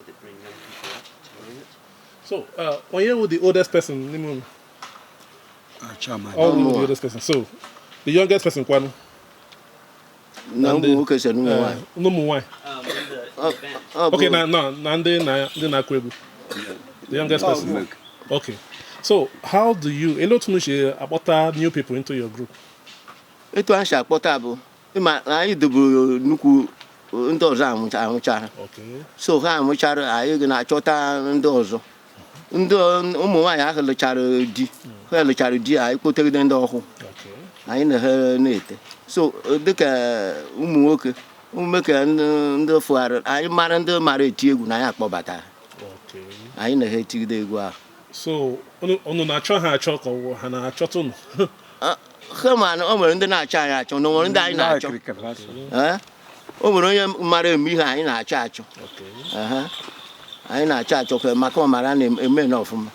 that bring young people up to learn it. So, when you with the oldest person, all the oldest person. So, the youngest person, Kwanu. No, okay, so no. No more. In the event. Okay, Nande na Kwebu. The youngest person. Okay. So, how do you, about new people into your group? Etu an sha kpọta bụ ịma anyị doburu nnukwu ndị ọzọ amụchara. Okay. So ha amụchara anyị na-achọta ndị ọzọ. Ndị ụmụ nwaanyị ahụ lụchara di. Ha lụchara di anyị kpotegide ndị ọhụụ. Okay. Anyị na ha na-ete. So dịka ụmụ nwoke ndị fụgharị anyị mara ndị mara eti egwu na anyị akpọbata. Okay. Anyị na ha etigide egwu ahụ. So, unu na-achọ ha achọ ka ha na-achọta unu? Herman, o nwere ndị na-achọ anyị achọ, na nwere ndị anyị na-achọ. O nwere onye mara eme ihe anyị na-achọ achọ. Anyị na-achọ achọ maka ọ mara na-eme n'ọfụma.